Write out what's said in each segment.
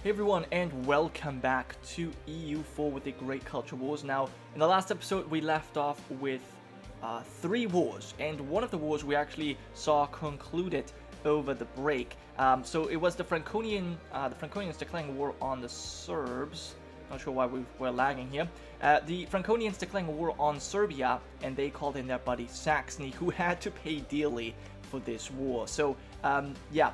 Hey everyone, and welcome back to EU4 with the Great Culture Wars. Now, in the last episode, we left off with 3 wars, and one of the wars we actually saw concluded over the break. So it was the Franconians declaring war on the Serbs. Not sure why we were lagging here. The Franconians declaring a war on Serbia, and they called in their buddy Saxony, who had to pay dearly for this war. So, yeah.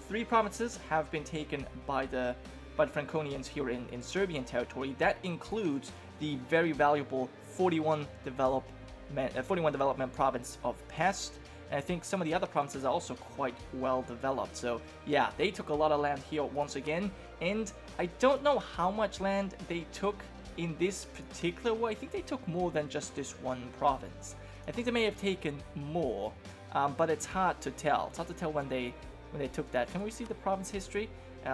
3 provinces have been taken by the Franconians here in Serbian territory. That includes the very valuable 41 development province of Pest. And I think some of the other provinces are also quite well developed. So yeah, they took a lot of land here once again. And I don't know how much land they took in this particular war. I think they took more than just this one province. I think they may have taken more, but it's hard to tell. It's hard to tell when they took that. Can we see the province history?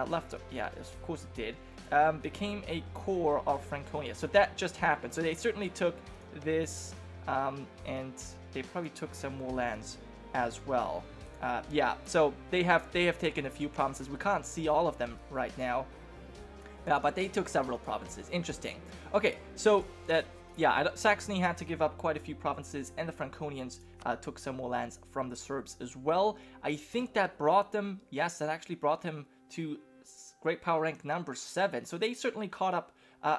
Left, yeah, of course it did. Became a core of Franconia. So that just happened. So they certainly took this, and they probably took some more lands as well. Yeah, so they have taken a few provinces. We can't see all of them right now. Yeah, but they took several provinces. Interesting. Okay, so that. Yeah, Saxony had to give up quite a few provinces, and the Franconians took some more lands from the Serbs as well. I think that brought them, yes, that actually brought them to Great Power rank number 7. So they certainly caught up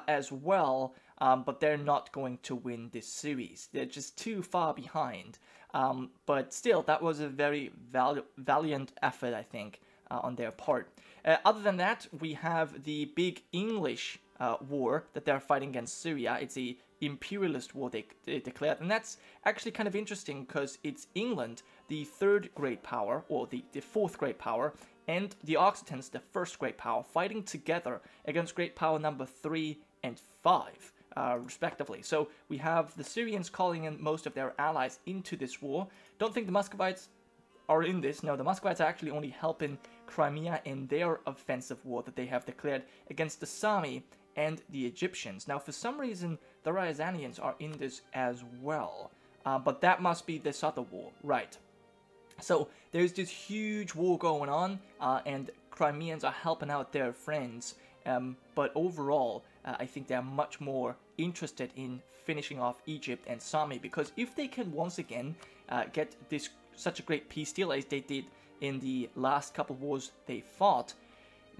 as well, but they're not going to win this series. They're just too far behind. But still, that was a very valiant effort, I think, on their part. Other than that, we have the big English war that they're fighting against Syria. It's a imperialist war they declared, and that's actually kind of interesting because it's England, the 3rd great power, or the 4th great power, and the Occitans, the 1st great power, fighting together against great power number 3 and 5, respectively. So we have the Syrians calling in most of their allies into this war. Don't think the Muscovites are in this. No, the Muscovites are actually only helping Crimea in their offensive war that they have declared against the Sami and the Egyptians. Now, for some reason, the Ryazanians are in this as well. But that must be this other war, right? So, there's this huge war going on, and Crimeans are helping out their friends. But overall, I think they're much more interested in finishing off Egypt and Sami, because if they can once again get such a great peace deal as they did in the last couple of wars they fought,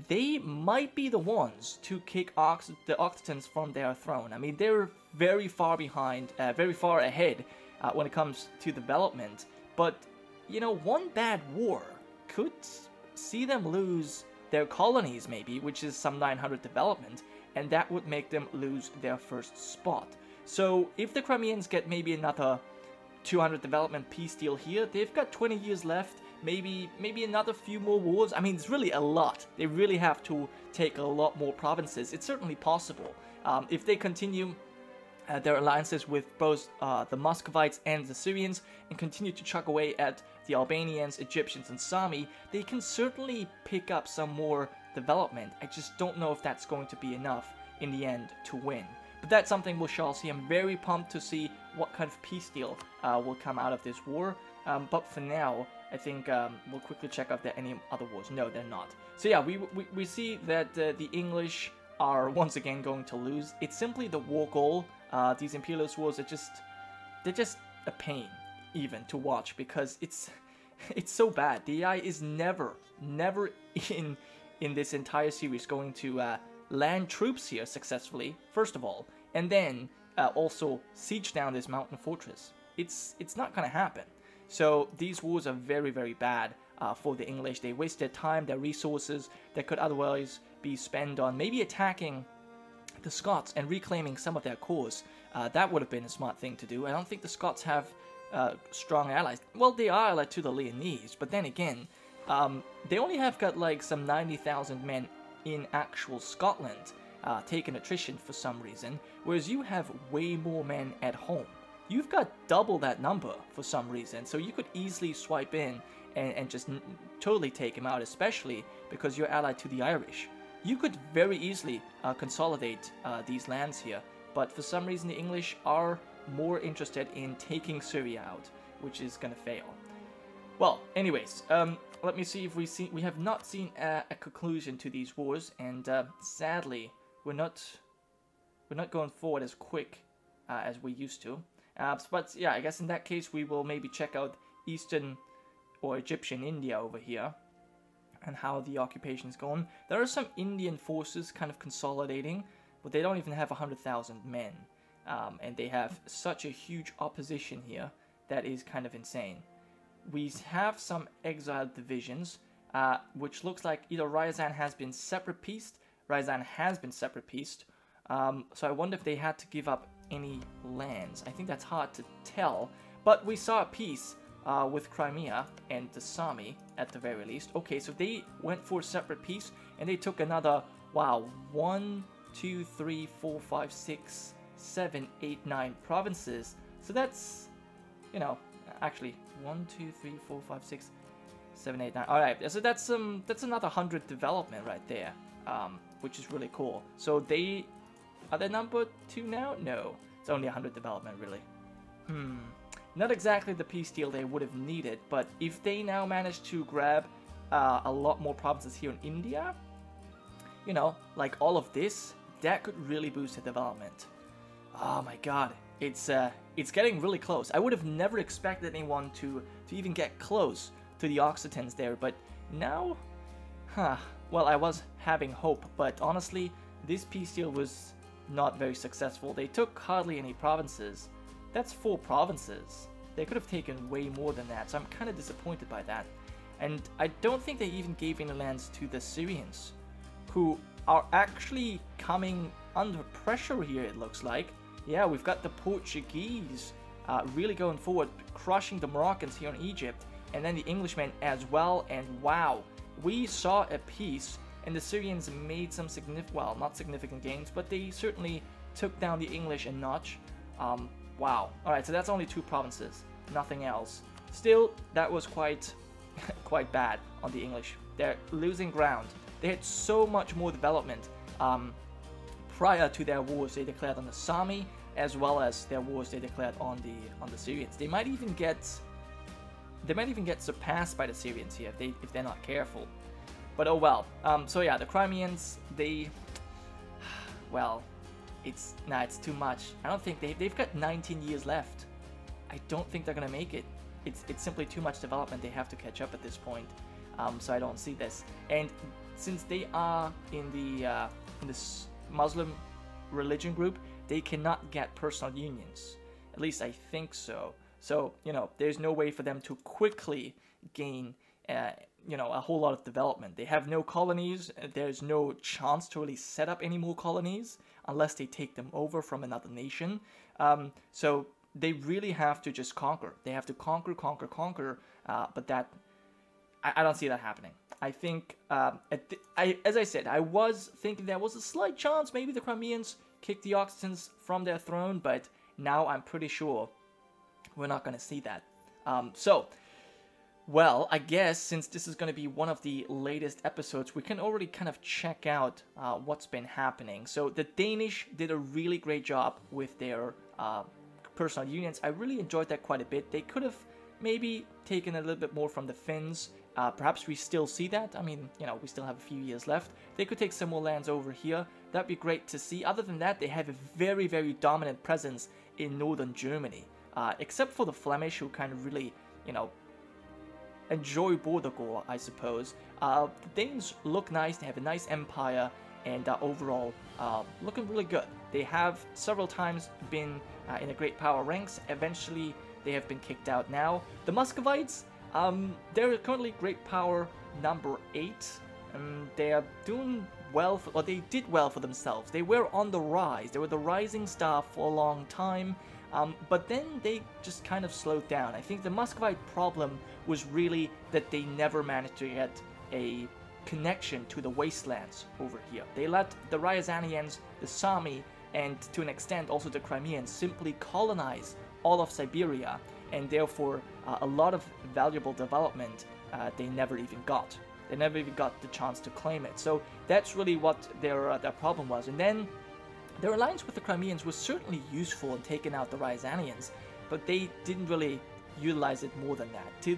they might be the ones to kick the Occitans from their throne. I mean, they're very far behind, very far ahead when it comes to development. But, you know, one bad war could see them lose their colonies, maybe, which is some 900 development, and that would make them lose their first spot. So, if the Crimeans get maybe another 200 development peace deal here, they've got 20 years left. Maybe another few more wars. I mean, it's really a lot. They really have to take a lot more provinces. It's certainly possible. If they continue their alliances with both the Muscovites and the Syrians and continue to chuck away at the Albanians, Egyptians, and Sami, they can certainly pick up some more development. I just don't know if that's going to be enough in the end to win. But that's something we shall see. I'm very pumped to see what kind of peace deal will come out of this war. But for now, I think we'll quickly check out there any other wars. No, they're not. So yeah, we see that the English are once again going to lose. It's simply the war goal. These imperialist wars are they're just a pain even to watch, because it's so bad. The AI is never in this entire series going to land troops here successfully, first of all, and then also siege down this mountain fortress. It's not gonna happen. So these wars are very, very bad for the English. They waste their time, their resources that could otherwise be spent on maybe attacking the Scots and reclaiming some of their cores. That would have been a smart thing to do. I don't think the Scots have strong allies. Well, they are allied to the Leonese, but then again, they only have got like some 90,000 men in actual Scotland, taking attrition for some reason, whereas you have way more men at home. You've got double that number for some reason, so you could easily swipe in and just totally take him out, especially because you're allied to the Irish. You could very easily consolidate these lands here, but for some reason the English are more interested in taking Syria out, which is gonna fail. Well, anyways, let me see if we have not seen a conclusion to these wars, and sadly, we're not going forward as quick as we used to. But yeah, I guess in that case, we will maybe check out Eastern or Egyptian India over here, and how the occupation is going. There are some Indian forces kind of consolidating, but they don't even have 100,000 men, and they have such a huge opposition here that is kind of insane. We have some exiled divisions, which looks like either Ryazan has been separatist, so I wonder if they had to give up any lands. I think that's hard to tell, but we saw a peace with Crimea and the Sami at the very least. Okay, so they went for a separate peace, and they took another, wow, 1, 2, 3, 4, 5, 6, 7, 8, 9 provinces. So that's, you know, actually 1, 2, 3, 4, 5, 6, 7, 8, 9. All right, so that's another 100 development right there, which is really cool. So are they number 2 now? No, it's only 100 development really. Not exactly the peace deal they would have needed, but if they now manage to grab a lot more provinces here in India, you know, like all of this, that could really boost the development. Oh my god, it's getting really close. I would have never expected anyone to even get close to the Occitans there, but now, well, I was having hope, but honestly, this peace deal was not very successful. They took hardly any provinces. That's 4 provinces. They could have taken way more than that, so I'm kind of disappointed by that. And I don't think they even gave any lands to the Syrians, who are actually coming under pressure here, it looks like. Yeah, we've got the Portuguese really going forward, crushing the Moroccans here in Egypt, and then the Englishmen as well, and wow, we saw a peace, and the Syrians made some well, not significant gains, but they certainly took down the English a notch. Wow. Alright, so that's only 2 provinces, nothing else. Still, that was quite bad on the English. They're losing ground. They had so much more development prior to their wars they declared on the Sami, as well as their wars they declared on the Syrians. They might even get surpassed by the Syrians here if they're not careful. But oh well. So yeah, the Crimeans, well, it's too much. I don't think they've got 19 years left. I don't think they're gonna make it. It's simply too much development. They have to catch up at this point. So I don't see this. And since they are in this Muslim religion group, they cannot get personal unions. At least I think so. So you know, there's no way for them to quickly gain you know, a whole lot of development. They have no colonies. There's no chance to really set up any more colonies unless they take them over from another nation. So they really have to just conquer. They have to conquer, but that, I don't see that happening. I think, as I said, I was thinking there was a slight chance maybe the Crimeans kick the Occitans from their throne, but now I'm pretty sure we're not going to see that. Well, I guess since this is going to be one of the latest episodes, we can already kind of check out what's been happening. So the Danish did a really great job with their personal unions. I really enjoyed that quite a bit. They could have maybe taken a little bit more from the Finns. Perhaps we still see that. I mean, you know, we still have a few years left. They could take some more lands over here. That'd be great to see. Other than that, they have a very, very dominant presence in northern Germany. Except for the Flemish, who kind of really, you know, enjoy border gore, I suppose. The Danes look nice. They have a nice empire, and overall looking really good. They have several times been in the great power ranks. Eventually, they have been kicked out now. The Muscovites, they're currently great power number 8. They are doing well, or they did well for themselves. They were on the rise. They were the rising star for a long time. But then they just kind of slowed down. I think the Muscovite problem was really that they never managed to get a connection to the wastelands over here. They let the Ryazanians, the Sami, and to an extent also the Crimeans simply colonize all of Siberia, and therefore a lot of valuable development they never even got. They never even got the chance to claim it. So that's really what their problem was. And then their alliance with the Crimeans was certainly useful in taking out the Ryazanians, but they didn't really utilize it more than that. To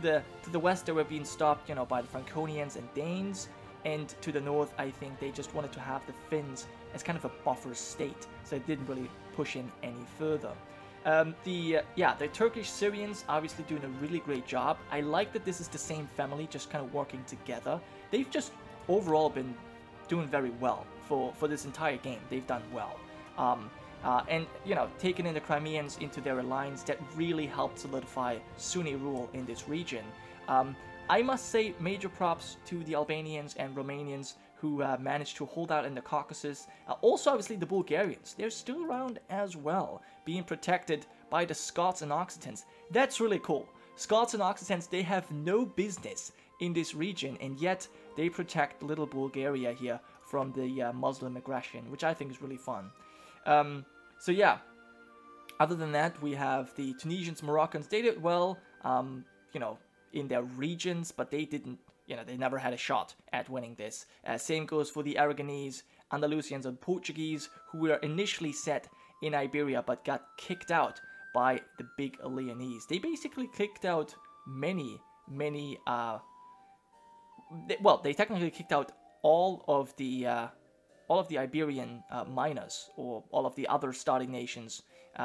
the west, they were being stopped, by the Franconians and Danes, and to the north, I think they just wanted to have the Finns as kind of a buffer state, so it didn't really push in any further. The Turkish Syrians obviously doing a really great job. I like that this is the same family, just kind of working together. They've just overall been doing very well for this entire game. They've done well. And taking in the Crimeans into their alliance, that really helped solidify Sunni rule in this region. I must say major props to the Albanians and Romanians who managed to hold out in the Caucasus. Also, obviously, the Bulgarians. They're still around as well, being protected by the Scots and Occitans. That's really cool. Scots and Occitans, they have no business in this region, and yet they protect little Bulgaria here from the Muslim aggression, which I think is really fun. So yeah, other than that, we have the Tunisians, Moroccans. They did well, in their regions, but they didn't, they never had a shot at winning this. Same goes for the Aragonese, Andalusians, and Portuguese, who were initially set in Iberia, but got kicked out by the big Leonese. They basically kicked out many, they technically kicked out all of the Iberian miners, or all of the other starting nations,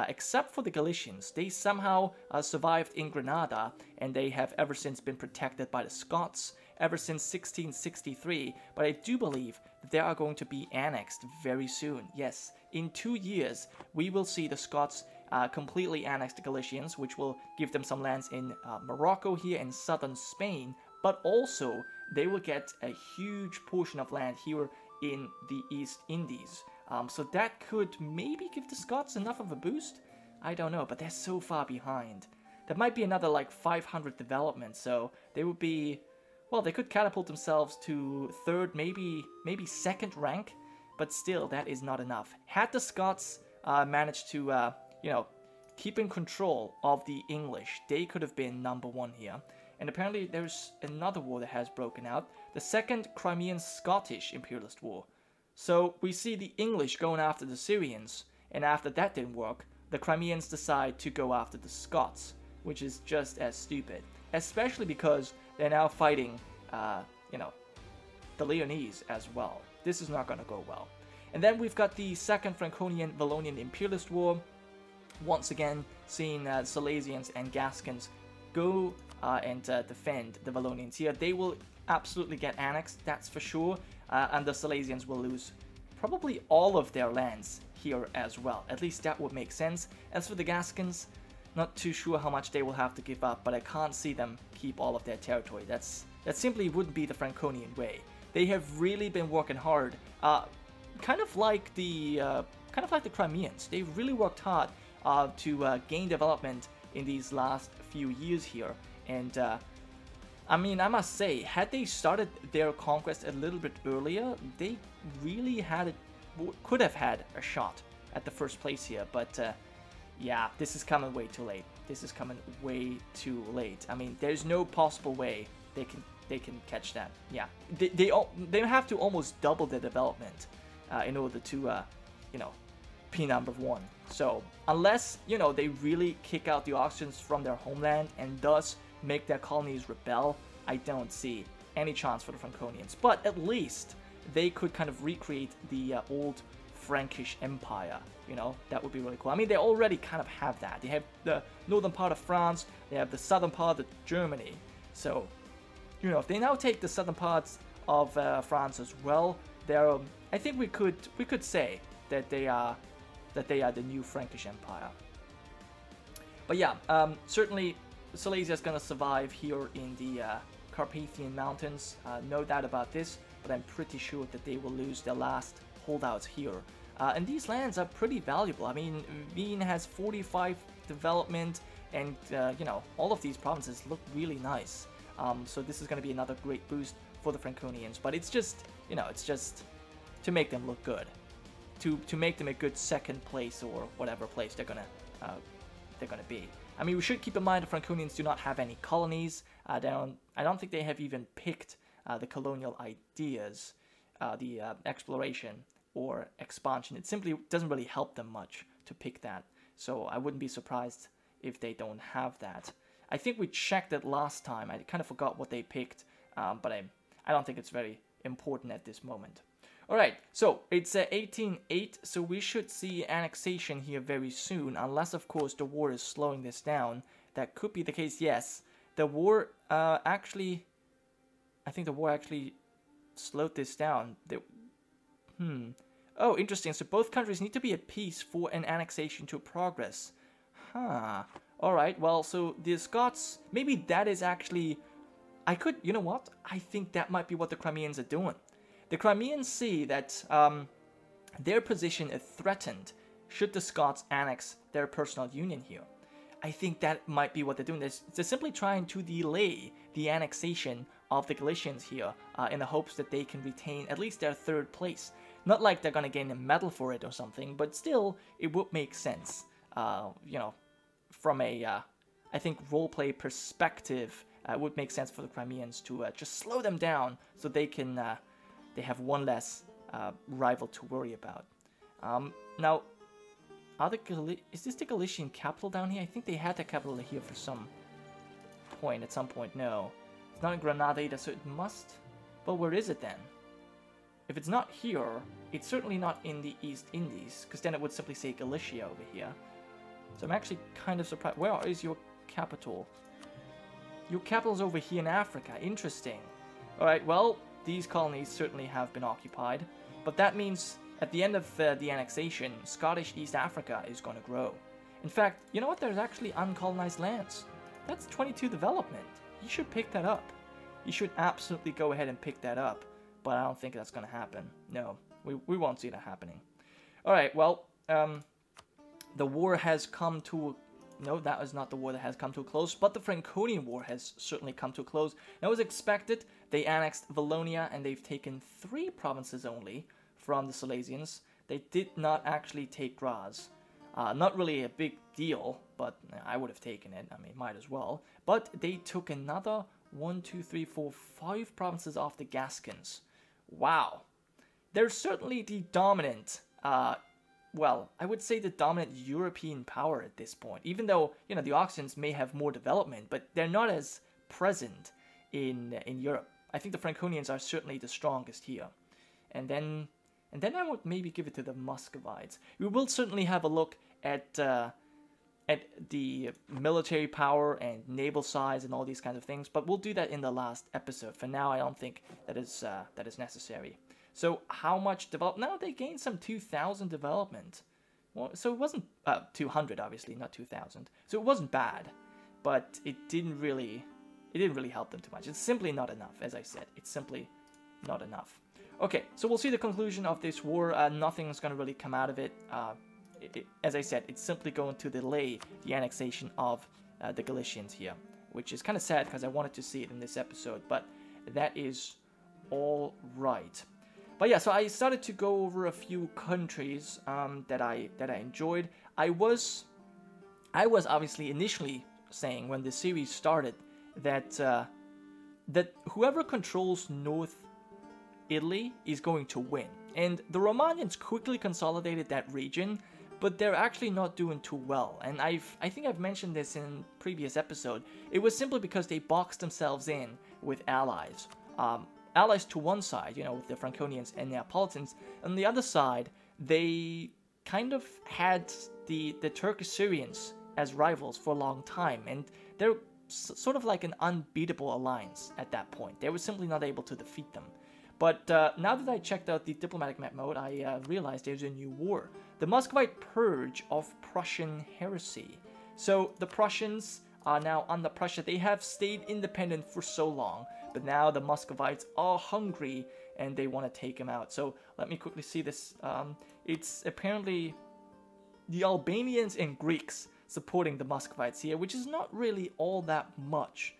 except for the Galicians. They somehow survived in Granada, and they have ever since been protected by the Scots ever since 1663, but I do believe that they are going to be annexed very soon. Yes, in 2 years, we will see the Scots completely annex the Galicians, which will give them some lands in Morocco here in southern Spain, but also they will get a huge portion of land here in the East Indies. So that could maybe give the Scots enough of a boost? I don't know, but they're so far behind. There might be another like 500 development, so they would be, well, they could catapult themselves to third, maybe second rank, but still, that is not enough. Had the Scots managed to, keep in control of the English, they could have been #1 here. And apparently there's another war that has broken out, the Second Crimean-Scottish Imperialist War. So we see the English going after the Syrians, and after that didn't work, the Crimeans decide to go after the Scots, which is just as stupid. Especially because they're now fighting, the Leonese as well. This is not going to go well. And then we've got the Second Franconian-Vallonian Imperialist War. Once again, seeing Silesians and Gascons go and defend the Vallonians here. They will absolutely get annexed, that's for sure, and the Silesians will lose probably all of their lands here as well. At least that would make sense. As for the Gascons, not too sure how much they will have to give up, but I can't see them keep all of their territory. That simply wouldn't be the Franconian way. They have really been working hard, kind of like the Crimeans. They really worked hard to gain development in these last few years here. And I mean, I must say, had they started their conquest a little bit earlier, they really could have had a shot at the first place here. But yeah, this is coming way too late. This is coming way too late. I mean, there's no possible way they can catch that. Yeah, they have to almost double their development in order to be #1. So unless they really kick out the Occitans from their homeland and thus make their colonies rebel, I don't see any chance for the Franconians. But at least they could kind of recreate the old Frankish Empire. That would be really cool. I mean, they already kind of have that. They have the northern part of France, they have the southern part of Germany. So if they now take the southern parts of France as well, I think we could say that they are the new Frankish Empire. But yeah, certainly Silesia is going to survive here in the Carpathian Mountains, no doubt about this, but I'm pretty sure that they will lose their last holdouts here. And these lands are pretty valuable. I mean, Wien has 45 development, and all of these provinces look really nice. So this is going to be another great boost for the Franconians, but it's just, it's just to make them look good, to make them a good second place or whatever place they're gonna be. I mean, we should keep in mind the Franconians do not have any colonies. I don't think they have even picked the colonial ideas, the exploration or expansion. It simply doesn't really help them much to pick that. So I wouldn't be surprised if they don't have that. I think we checked it last time. I kind of forgot what they picked, but I don't think it's very important at this moment. Alright, so it's 18-8, so we should see annexation here very soon, unless of course the war is slowing this down. That could be the case, yes. The war actually, I think the war actually slowed this down. Oh, interesting, so both countries need to be at peace for an annexation to progress. Huh. Alright, well, so the Scots, maybe that is actually, you know what? I think that might be what the Crimeans are doing. The Crimeans see that their position is threatened should the Scots annex their personal union here. I think that might be what they're doing. They're simply trying to delay the annexation of the Galicians here in the hopes that they can retain at least their 3rd place. Not like they're going to gain a medal for it or something, but still, it would make sense. You know, from a, I think, roleplay perspective, it would make sense for the Crimeans to just slow them down so they can... they have one less rival to worry about. Now, is this the Galician capital down here? I think they had the capital here for some point, at some point. No. It's not in Granada either, so it must... Well, where is it then? If it's not here, it's certainly not in the East Indies, because then it would simply say Galicia over here. So I'm actually kind of surprised. Where is your capital? Your capital's over here in Africa. Interesting. Alright, well... These colonies certainly have been occupied, but that means at the end of the annexation, Scottish East Africa is going to grow. In fact, you know what? There's actually uncolonized lands. That's 22 development. You should pick that up. You should absolutely go ahead and pick that up, but I don't think that's going to happen. No, we won't see that happening. Alright, well, the war has come to... No, that was not the war that has come to a close, but the Franconian War has certainly come to a close. That was expected. They annexed Wallonia, and they've taken 3 provinces only from the Silesians. They did not actually take Graz. Not really a big deal, but I would have taken it. I mean, might as well. But they took another 1, 2, 3, 4, 5 provinces off the Gascons. Wow. They're certainly the dominant... well, I would say the dominant European power at this point, even though, you know, the Austrians may have more development, but they're not as present in Europe. I think the Franconians are certainly the strongest here. And then I would maybe give it to the Muscovites. We will certainly have a look at the military power and naval size and all these kinds of things, but we'll do that in the last episode. For now, I don't think that is necessary. So how much development? Now they gained some 2,000 development. Well, so it wasn't 200, obviously, not 2,000. So it wasn't bad, but it didn't really help them too much. It's simply not enough, as I said. It's simply not enough. Okay, so we'll see the conclusion of this war. Nothing's going to really come out of it. As I said, it's simply going to delay the annexation of the Galicians here, which is kind of sad because I wanted to see it in this episode, but that is all right. But yeah, so I started to go over a few countries that I enjoyed. I was obviously initially saying when the series started that that whoever controls North Italy is going to win. And the Romanians quickly consolidated that region, but they're actually not doing too well. And I think I've mentioned this in previous episode. It was simply because they boxed themselves in with allies. Allies to one side, you know, with the Franconians and Neapolitans. On the other side, they kind of had the Turkish Syrians as rivals for a long time, and they're sort of like an unbeatable alliance at that point. They were simply not able to defeat them. But now that I checked out the diplomatic map mode, I realized there's a new war. The Muscovite Purge of Prussian Heresy. So the Prussians are now under Prussia. They have stayed independent for so long, but now the Muscovites are hungry and they want to take them out. So let me quickly see this. It's apparently the Albanians and Greeks supporting the Muscovites here, which is not really all that much.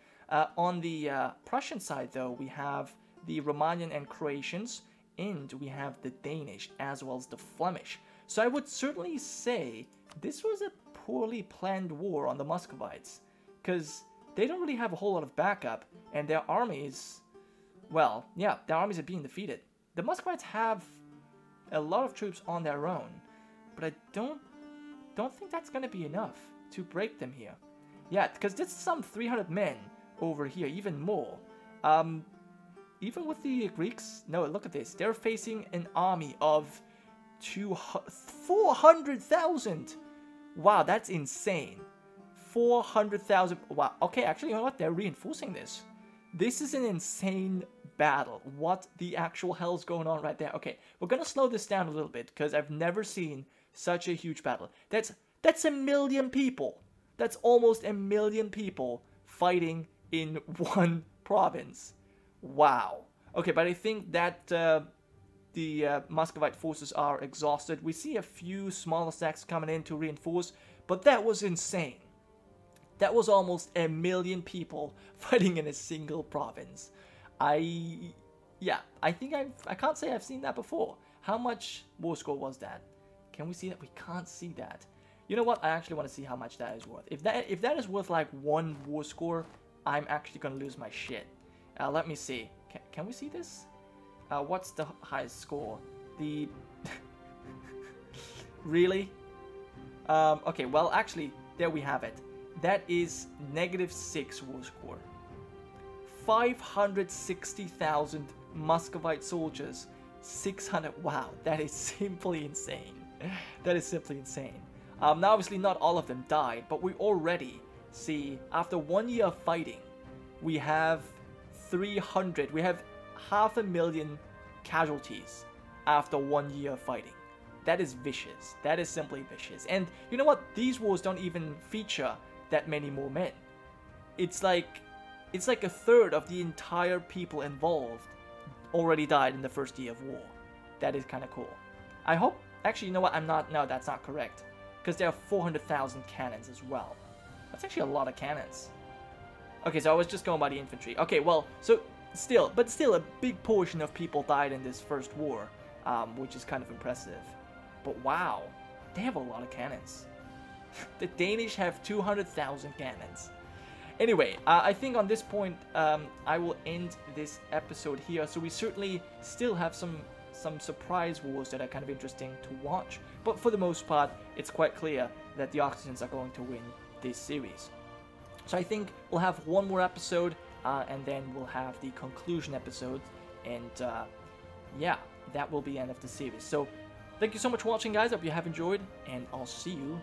On the Prussian side, though, we have the Romanian and Croatians, and we have the Danish as well as the Flemish. So I would certainly say this was a poorly planned war on the Muscovites, because they don't really have a whole lot of backup, and their armies, well, yeah, their armies are being defeated. The Muscovites have a lot of troops on their own, but I don't think that's going to be enough to break them here. Yeah, because there's some 300 men over here, even more. Even with the Greeks, no, look at this. They're facing an army of 400,000. Wow, that's insane. 400,000. Wow. Okay, actually, you know what? They're reinforcing this. This is an insane battle. What the actual hell's going on right there? Okay, we're gonna slow this down a little bit because I've never seen such a huge battle. That's 1 million people. That's almost 1 million people fighting in one province. Wow. Okay, but I think that the Muscovite forces are exhausted. We see a few smaller stacks coming in to reinforce, but that was insane. That was almost 1 million people fighting in a single province. Yeah, I think I can't say I've seen that before. How much war score was that? Can we see that? We can't see that. You know what? I actually want to see how much that is worth. If that is worth like 1 war score, I'm actually gonna lose my shit. Let me see. Can we see this? What's the highest score? The really? Okay. Well, actually, there we have it. That is -6 war score. 560,000 Muscovite soldiers. 600. Wow, that is simply insane. That is simply insane. Now, obviously, not all of them died, but we already see, after 1 year of fighting, we have 300. We have 500,000 casualties after 1 year of fighting. That is vicious. That is simply vicious. And you know what? These wars don't even feature that many more men. It's like a third of the entire people involved already died in the first year of war. That is kind of cool. I hope. Actually, you know what? No, that's not correct. Because there are 400,000 cannons as well. That's actually a lot of cannons. Okay, so I was just going by the infantry. Okay, well, so still a big portion of people died in this first war, which is kind of impressive. But wow, they have a lot of cannons. The Danish have 200,000 cannons. Anyway, I think on this point, I will end this episode here. So we certainly still have some surprise wars that are kind of interesting to watch. But for the most part, it's quite clear that the Occitans are going to win this series. So I think we'll have one more episode, and then we'll have the conclusion episode. And yeah, that will be the end of the series. So thank you so much for watching, guys. I hope you have enjoyed, and I'll see you